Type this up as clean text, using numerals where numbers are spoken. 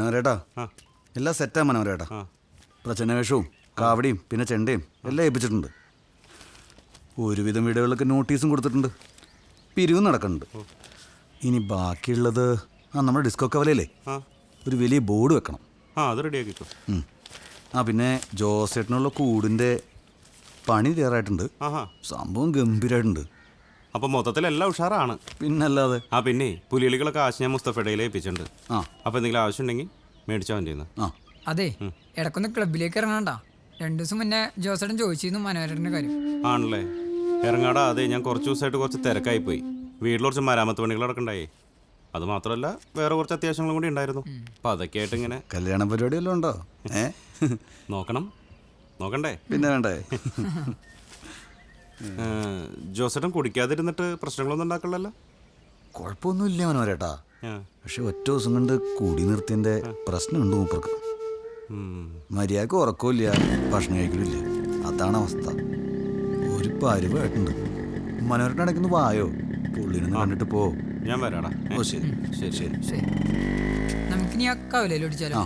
മനോരേട്ടാ എല്ലാം സെറ്റാ മനോരേട്ടാ. പ്രചന്നവേഷവും കാവടിയും പിന്നെ ചെണ്ടയും എല്ലാം ഏൽപ്പിച്ചിട്ടുണ്ട്. ഒരുവിധം വീടുകളിലൊക്കെ നോട്ടീസും കൊടുത്തിട്ടുണ്ട്. പിരിവും നടക്കുന്നുണ്ട്. ഇനി ബാക്കിയുള്ളത് നമ്മുടെ ഡിസ്കോ കവലയിലേ ഒരു വലിയ ബോർഡ് വെക്കണം. അത് റെഡിയാക്കിക്കോ. പിന്നെ ജോസേട്ടനുള്ള കൂടിൻ്റെ പണി തയ്യാറായിട്ടുണ്ട്. സംഭവം ഗംഭീരമായിട്ടുണ്ട്. അപ്പം മൊത്തത്തിലെല്ലാം ഉഷാറാണ്. പിന്നല്ലാതെ. പിന്നെ പുലികളികളൊക്കെ ആശ ഞാൻ മുസ്തഫയുടെ ഏൽപ്പിച്ചിട്ടുണ്ട്. അപ്പം എന്തെങ്കിലും ആവശ്യം ഉണ്ടെങ്കിൽ മേടിച്ചാൽ മതി. അതെ, ഇടക്കൊന്ന് ക്ലബിലേക്ക് ഇറങ്ങണ്ട. 2 ദിവസം മുന്നേ ജോസേട്ടൻ ചോദിച്ചിരുന്നു മനോരന്റെ കാര്യം. ആണല്ലേ, ഇറങ്ങാടാ. അതെ, ഞാൻ കുറച്ച് ദിവസമായിട്ട് കുറച്ച് തിരക്കായി പോയി. വീട്ടിൽ കുറച്ച് മരാമത്ത് പണികൾ നടക്കണ്ടായി. അത് മാത്രമല്ല വേറെ കുറച്ച് അത്യാവശ്യങ്ങളും കൂടി ഉണ്ടായിരുന്നു. അപ്പം അതൊക്കെ ആയിട്ട് ഇങ്ങനെ. കല്യാണ പരിപാടി വല്ലതും ഉണ്ടോ? നോക്കണ്ടേ? പിന്നെ വേണ്ടേ. ജോസേട്ടൻ കുടിക്കാതിരുന്നിട്ട് പ്രശ്നങ്ങളൊന്നും ഉണ്ടാക്കണല്ലോ? കുഴപ്പമൊന്നുമില്ല മനോരേട്ടാ. പക്ഷെ ഒറ്റ ദിവസം കൊണ്ട് കൂടി നിർത്തിയതിൻ്റെ പ്രശ്നമുണ്ട് മൂപ്പർക്ക്. മര്യാദക്ക് ഉറക്കമില്ല, ഭക്ഷണം കഴിക്കലില്ല. അതാണ് അവസ്ഥ. ഒരു പരിവായിട്ടുണ്ട്. മനോരേട്ടൻ ഇടയ്ക്കൊന്ന് വായോ, പുള്ളിനൊന്ന് കണ്ടിട്ട് പോ. ഞാൻ വരാടാ. ഓ ശരി ശരി ശരി. നമുക്കിനി ആ കവലയിൽ ഓടിച്ചാലോ?